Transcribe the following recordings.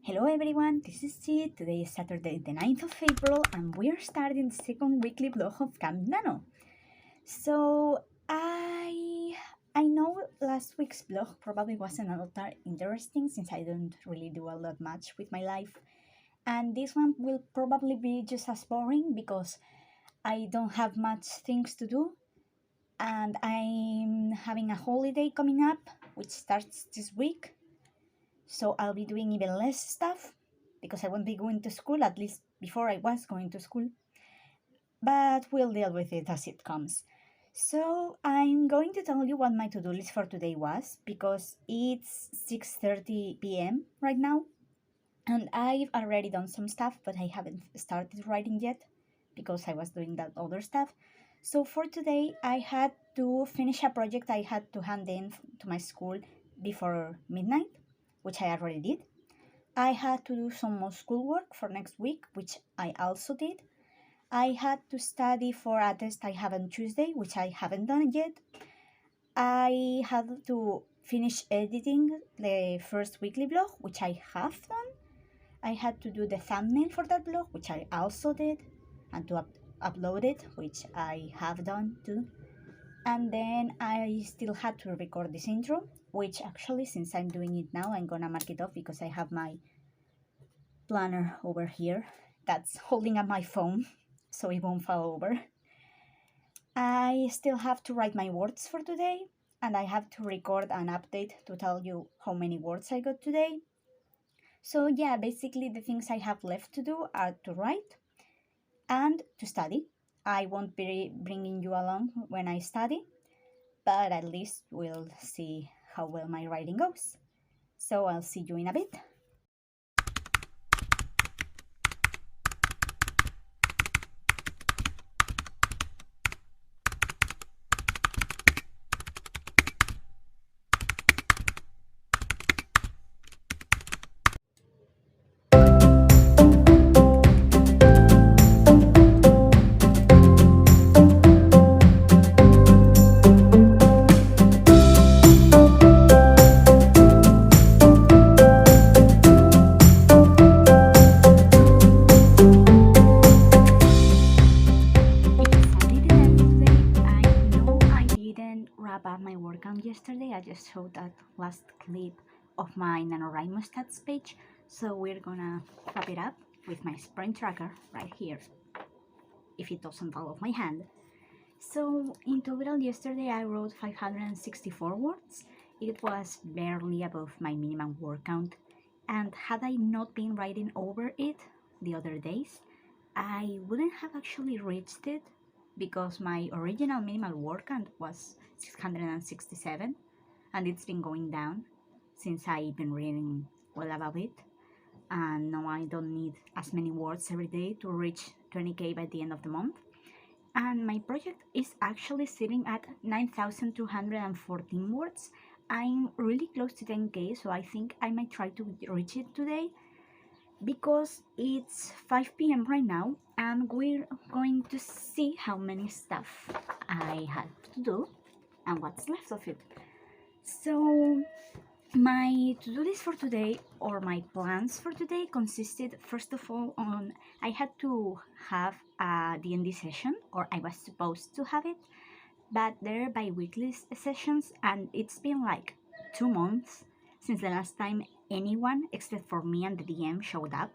Hello everyone, this is Chi. Today is Saturday the 9th of April and we are starting the second weekly vlog of Camp Nano. So I know last week's vlog probably wasn't all that interesting since I don't really do a lot much with my life. And this one will probably be just as boring because I don't have much things to do and I'm having a holiday coming up which starts this week. So I'll be doing even less stuff because I won't be going to school, at least before I was going to school. But we'll deal with it as it comes. So I'm going to tell you what my to-do list for today was because it's 6:30 p.m. right now. And I've already done some stuff, but I haven't started writing yet because I was doing that other stuff. So for today, I had to finish a project I had to hand in to my school before midnight, which I already did. I had to do some more schoolwork for next week, which I also did. I had to study for a test I have on Tuesday, which I haven't done yet. I had to finish editing the first weekly vlog, which I have done. I had to do the thumbnail for that vlog, which I also did, and to upload it, which I have done too. And then I still had to record this intro, which actually, since I'm doing it now, I'm gonna mark it off because I have my planner over here that's holding up my phone so it won't fall over. I still have to write my words for today, and I have to record an update to tell you how many words I got today. So yeah, basically the things I have left to do are to write and to study. I won't be bringing you along when I study, but at least we'll see how well my writing goes. So I'll see you in a bit. Wrap up my workout yesterday. I just showed that last clip of my NaNo stats page, so we're gonna wrap it up with my sprint tracker right here, if it doesn't fall off my hand. So in total yesterday I wrote 564 words. It was barely above my minimum word count, and had I not been writing over it the other days, I wouldn't have actually reached it because my original minimal word count was 667 and it's been going down since I've been reading well above it, and now I don't need as many words every day to reach 20k by the end of the month. And my project is actually sitting at 9,214 words. I'm really close to 10k, so I think I might try to reach it today because it's 5 p.m. right now and we're going to see how many stuff I had to do and what's left of it. So my to-do list for today, or my plans for today, consisted first of all on I had to have a D&D session, or I was supposed to have it, but they're bi-weekly sessions and it's been like 2 months since the last time anyone except for me and the DM showed up.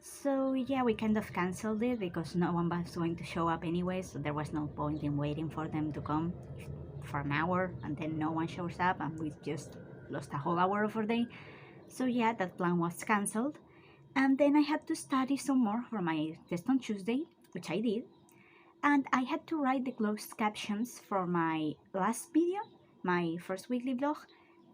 So yeah, we kind of cancelled it because no one was going to show up anyway, so there was no point in waiting for them to come for an hour and then no one shows up and we just lost a whole hour of our day. So yeah, that plan was cancelled. And then I had to study some more for my test on Tuesday, which I did. And I had to write the closed captions for my last video, my first weekly vlog,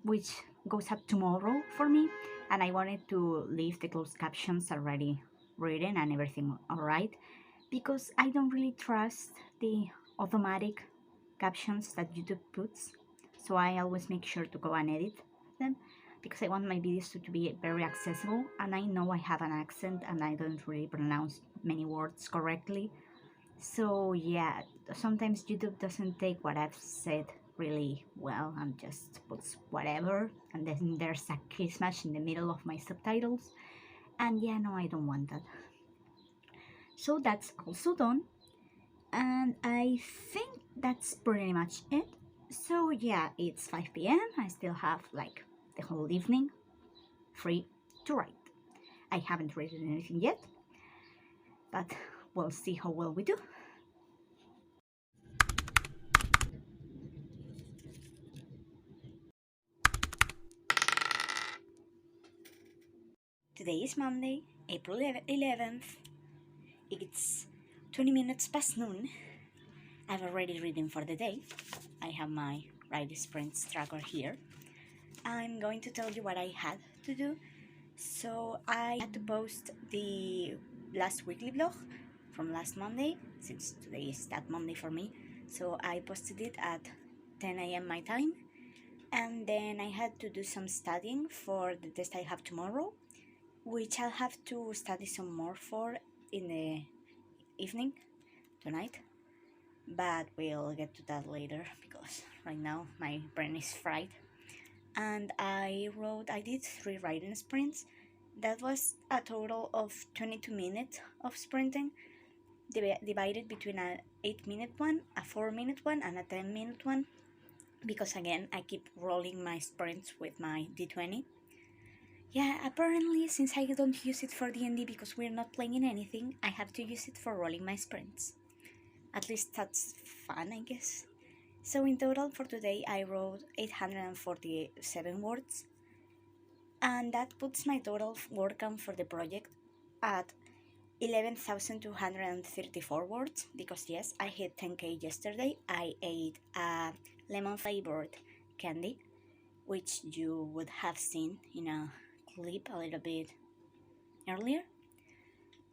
which goes up tomorrow for me. And I wanted to leave the closed captions already written and everything alright, because I don't really trust the automatic captions that YouTube puts. So I always make sure to go and edit them because I want my videos to be very accessible, and I know I have an accent and I don't really pronounce many words correctly. So yeah, sometimes YouTube doesn't take what I've said really well and just puts whatever, and then there's a Christmas in the middle of my subtitles, and yeah, no, I don't want that. So that's also done, and I think that's pretty much it. So yeah, it's 5 p.m. I still have like the whole evening free to write. I haven't written anything yet, but we'll see how well we do. Today is Monday, April 11th. It's 20 minutes past noon. I've already written for the day. I have my write sprints tracker here. I'm going to tell you what I had to do. So I had to post the last weekly blog from last Monday, since today is that Monday for me. So I posted it at 10 a.m. my time, and then I had to do some studying for the test I have tomorrow, which I'll have to study some more for in the evening tonight, but we'll get to that later because right now my brain is fried. And I did 3 writing sprints. That was a total of 22 minutes of sprinting, divided between an 8-minute one, a 4-minute one, and a 10-minute one, because again I keep rolling my sprints with my D20. Yeah, apparently since I don't use it for D&D because we're not playing anything, I have to use it for rolling my sprints. At least that's fun, I guess. So in total for today I wrote 847 words, and that puts my total word count for the project at 11,234 words, because yes, I hit 10k yesterday. I ate a lemon flavored candy, which you would have seen in a clip a little bit earlier.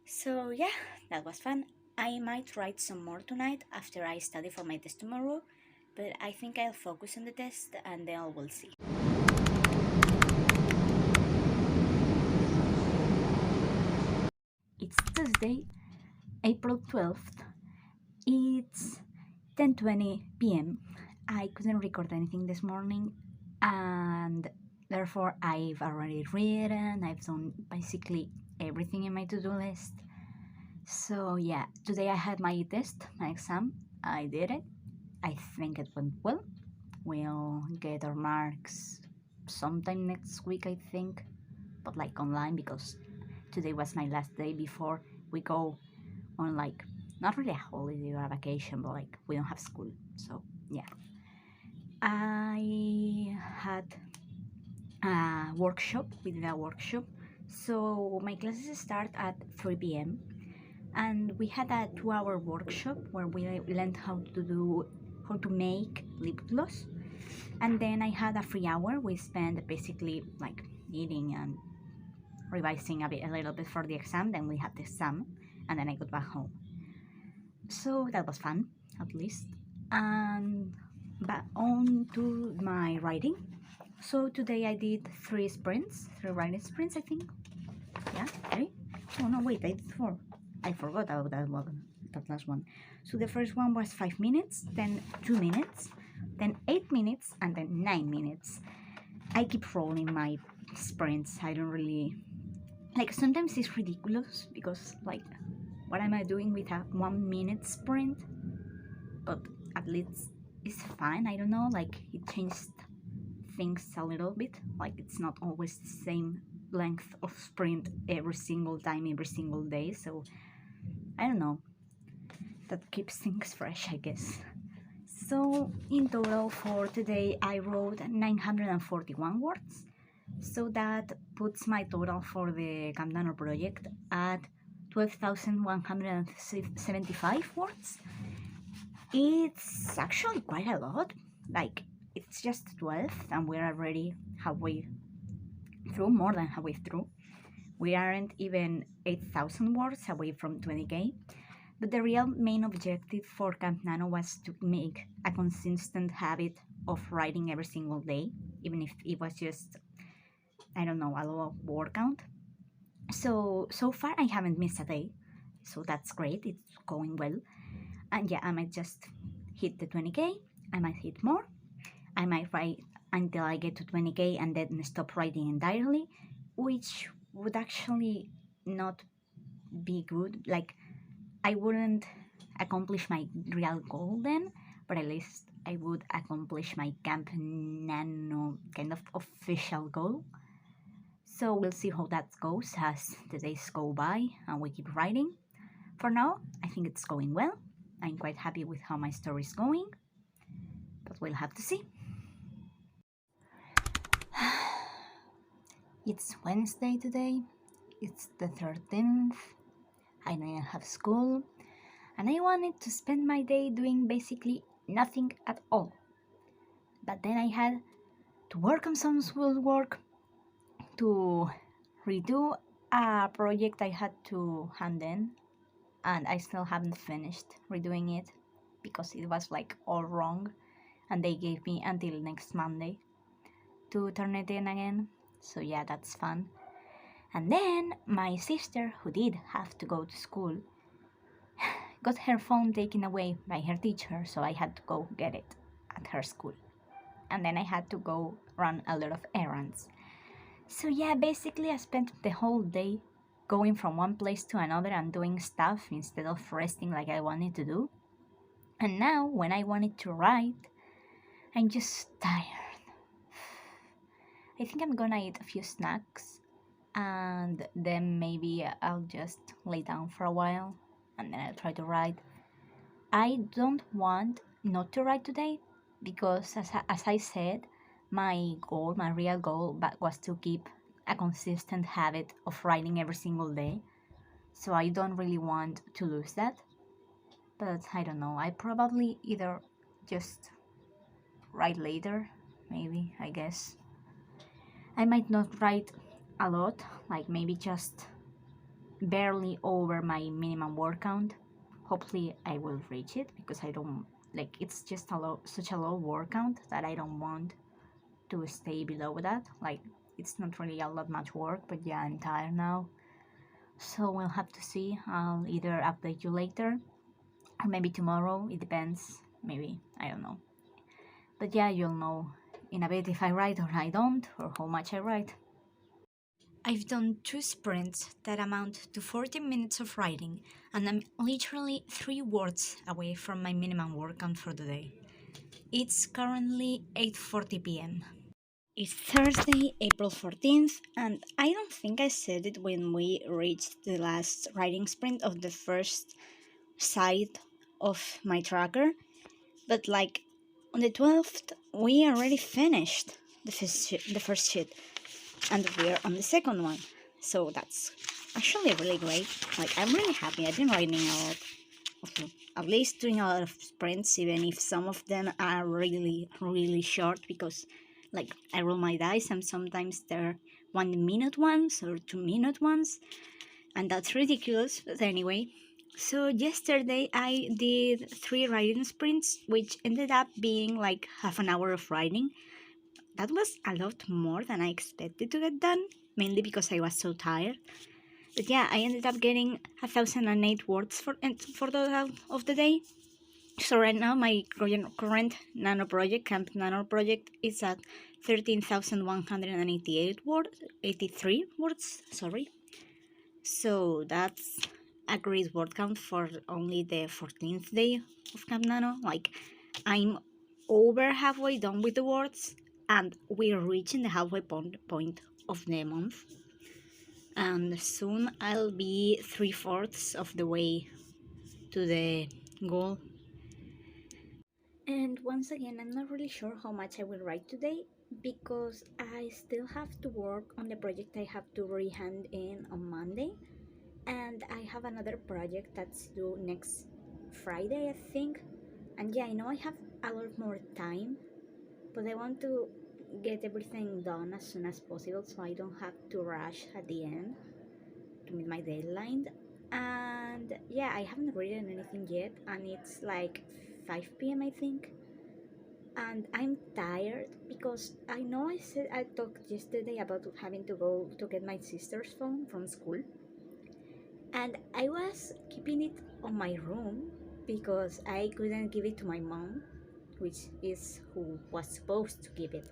So yeah, that was fun. I might write some more tonight after I study for my test tomorrow, but I think I'll focus on the test and then we'll see. It's Tuesday, April 12th. It's 10:20 p.m. I couldn't record anything this morning, and therefore I've already written, I've done basically everything in my to-do list. So yeah, today I had my test, my exam. I did it. I think it went well. We'll get our marks sometime next week, I think, but like online, because today was my last day before we go on like not really a holiday or a vacation, but like we don't have school. So yeah, I had a workshop. We did a workshop. So my classes start at 3 p.m. and we had a 2-hour workshop where we learned how to make lip gloss. And then I had a free hour. We spent basically like eating and revising a little bit for the exam. Then we had the exam, and then I got back home. So that was fun, at least. And back on to my writing. So today I did 3 writing sprints, I think. Yeah, 3? Oh no, wait, I did 4. I forgot about that last one. So the first one was 5 minutes, then 2 minutes, then 8 minutes, and then 9 minutes. I keep rolling my sprints. I don't really... Like, sometimes it's ridiculous because, like, what am I doing with a 1-minute sprint? But at least it's fine. I don't know, like, it changed things a little bit. Like, it's not always the same length of sprint every single time, every single day. So, I don't know. That keeps things fresh, I guess. So, in total for today, I wrote 941 words. So that puts my total for the NaNo project at 12,175 words. It's actually quite a lot. Like, it's just 12 and we're already halfway through, more than halfway through. We aren't even 8,000 words away from 20k. But the real main objective for NaNo was to make a consistent habit of writing every single day, even if it was just, I don't know, a low word count. So far I haven't missed a day, so that's great. It's going well. And yeah, I might just hit the 20k. I might hit more. I might write until I get to 20k and then stop writing entirely, which would actually not be good. Like, I wouldn't accomplish my real goal then, but at least I would accomplish my Camp Nano kind of official goal. So we'll see how that goes as the days go by and we keep writing. For now, I think it's going well. I'm quite happy with how my story is going, but we'll have to see. It's Wednesday today. It's the 13th. I didn't have school, and I wanted to spend my day doing basically nothing at all. But then I had to work on some schoolwork, to redo a project I had to hand in, and I still haven't finished redoing it because it was like all wrong, and they gave me until next Monday to turn it in again. So yeah, that's fun. And then my sister, who did have to go to school, got her phone taken away by her teacher, so I had to go get it at her school. And then I had to go run a lot of errands. So yeah, basically I spent the whole day going from one place to another and doing stuff instead of resting like I wanted to do. And now, when I wanted to write, I'm just tired. I think I'm gonna eat a few snacks and then maybe I'll just lay down for a while and then I'll try to write. I don't want not to write today because, as I said, my goal, my real goal, was to keep a consistent habit of writing every single day. So I don't really want to lose that. But I don't know. I probably either just write later, maybe, I guess. I might not write a lot, like maybe just barely over my minimum word count. Hopefully I will reach it because I don't like it's just such a low word count that I don't want to stay below that. Like, it's not really a lot much work, but yeah, I'm tired now. So we'll have to see. I'll either update you later or maybe tomorrow. It depends. Maybe, I don't know. But yeah, you'll know in a bit if I write or I don't, or how much I write. I've done 2 sprints that amount to 40 minutes of writing, and I'm literally 3 words away from my minimum word count for the day. It's currently 8:40 p.m. It's Thursday, April 14th, and I don't think I said it when we reached the last writing sprint of the first side of my tracker, but like on the 12th, we already finished the first sheet, and we're on the second one. So that's actually really great. Like, I'm really happy. I've been writing a lot, at least doing a lot of sprints, even if some of them are really, really short because, like, I roll my dice and sometimes they're 1 minute ones or 2 minute ones, and that's ridiculous. But anyway, so yesterday I did 3 writing sprints, which ended up being like half an hour of writing. That was a lot more than I expected to get done, mainly because I was so tired. But yeah, I ended up getting 1,008 words for the of the day. So right now my current nano project, Camp Nano project, is at 13,188 words, 83 words, sorry. So that's a great word count for only the 14th day of Camp Nano. Like, I'm over halfway done with the words, and we're reaching the halfway point of the month. And soon I'll be 3/4 of the way to the goal. And once again, I'm not really sure how much I will write today because I still have to work on the project I have to rehand in on Monday. And I have another project that's due next Friday, I think. And yeah, I know I have a lot more time, but I want to get everything done as soon as possible so I don't have to rush at the end to meet my deadline. And yeah, I haven't written anything yet, and it's like 5 p.m. I think. And I'm tired because I know I talked yesterday about having to go to get my sister's phone from school, and I was keeping it on my room because I couldn't give it to my mom which is who was supposed to give it.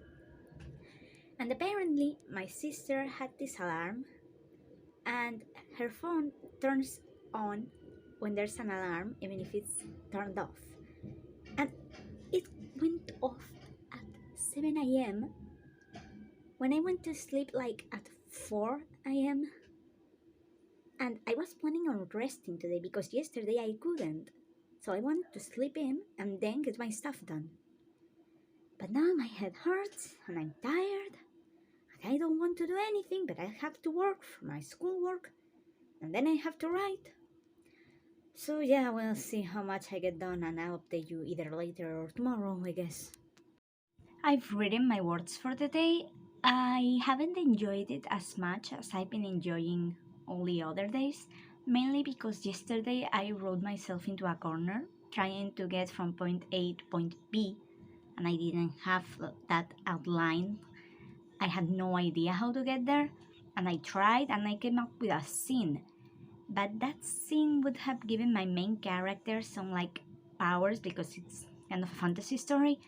And apparently, my sister had this alarm, and her phone turns on when there's an alarm, even if it's turned off. And it went off at 7 a.m. when I went to sleep like at 4 a.m. And I was planning on resting today because yesterday I couldn't. So I wanted to sleep in and then get my stuff done. But now my head hurts and I'm tired. And I don't want to do anything, but I have to work for my schoolwork. And then I have to write. So yeah, we'll see how much I get done and I'll update you either later or tomorrow, I guess. I've written my words for the day. I haven't enjoyed it as much as I've been enjoying all the other days, mainly because yesterday I wrote myself into a corner trying to get from point A to point B, and I didn't have that outline. I had no idea how to get there, and I tried and I came up with a scene. But that scene would have given my main character some like powers because it's kind of a fantasy story,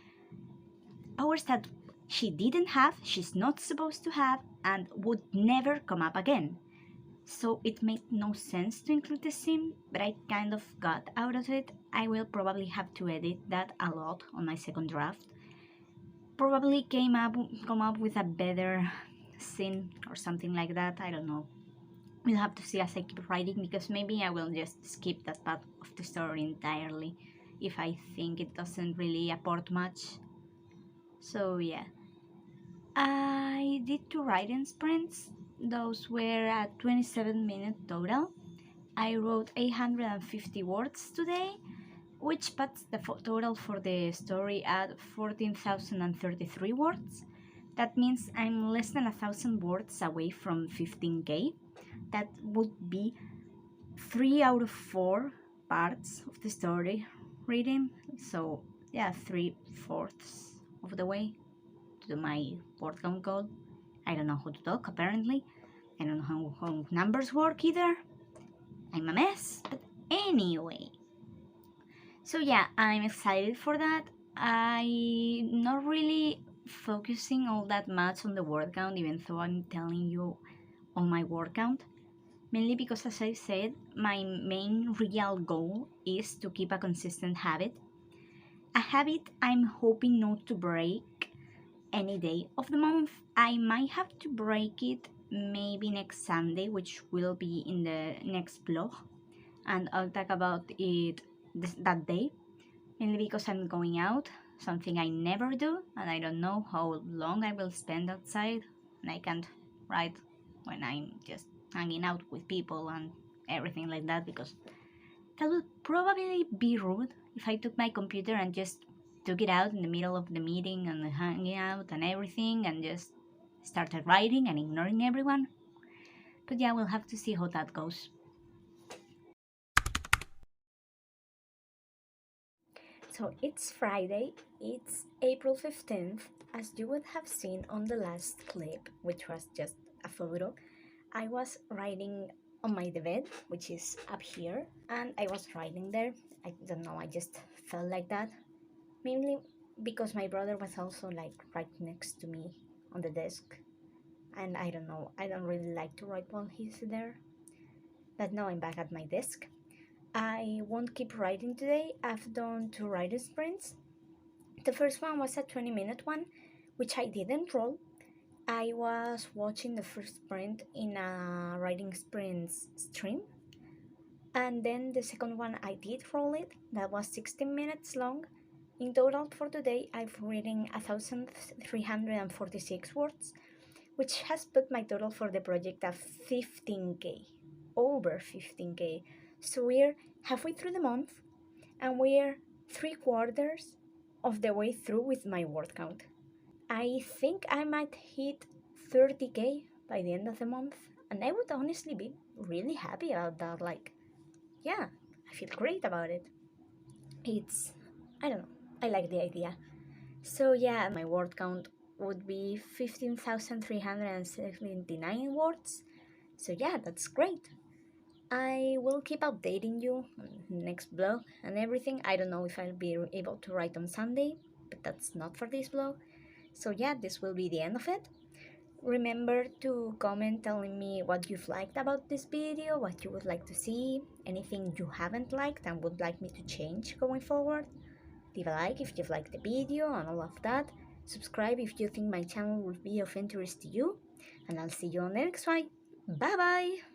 powers that she didn't have, she's not supposed to have, and would never come up again. So it made no sense to include the scene, but I kind of got out of it. I will probably have to edit that a lot on my second draft. Probably come up with a better scene or something like that. I don't know. We'll have to see as I keep writing, because maybe I will just skip that part of the story entirely if I think it doesn't really apport much. So yeah, I did 2 writing sprints. Those were at 27-minute total. I wrote 850 words today, which puts the total for the story at 14,033 words. That means I'm less than 1,000 words away from 15k. That would be 3 out of 4 parts of the story reading. So yeah, 3/4 of the way to my word count goal. I don't know how to talk, apparently. I don't know how numbers work either. I'm a mess, but anyway. So yeah, I'm excited for that. I'm not really focusing all that much on the word count, even though I'm telling you on my word count. Mainly because, as I said, my main real goal is to keep a consistent habit. A habit I'm hoping not to break any day of the month. I might have to break it maybe next Sunday, which will be in the next vlog, and I'll talk about it that day, mainly because I'm going out, something I never do, and I don't know how long I will spend outside, and I can't write when I'm just hanging out with people and everything like that, because that would probably be rude if I took my computer and just took it out in the middle of the meeting and hanging out and everything and just started writing and ignoring everyone. But yeah, we'll have to see how that goes. So it's Friday, it's April 15th. As you would have seen on the last clip, which was just a photo, I was writing on my bed, which is up here, and I was writing there. I don't know, I just felt like that. Mainly because my brother was also like right next to me on the desk. And I don't know, I don't really like to write while he's there. But now I'm back at my desk. I won't keep writing today. I've done 2 writing sprints. The first one was a 20-minute one, which I didn't roll. I was watching the first sprint in a writing sprints stream. And then the second one I did roll it. That was 16 minutes long. In total for today, I've written 1,346 words, which has put my total for the project at 15k, over 15k. So we're halfway through the month, and we're 3/4 of the way through with my word count. I think I might hit 30k by the end of the month, and I would honestly be really happy about that. Like, yeah, I feel great about it. I don't know, I like the idea. So yeah, my word count would be 15,379 words. So yeah, that's great. I will keep updating you on the next blog and everything. I don't know if I'll be able to write on Sunday. but that's not for this vlog. So yeah, this will be the end of it. Remember to comment telling me what you've liked about this video, what you would like to see, anything you haven't liked and would like me to change going forward. Leave a like if you've liked the video and all of that. Subscribe if you think my channel will be of interest to you. And I'll see you on the next one. Bye bye!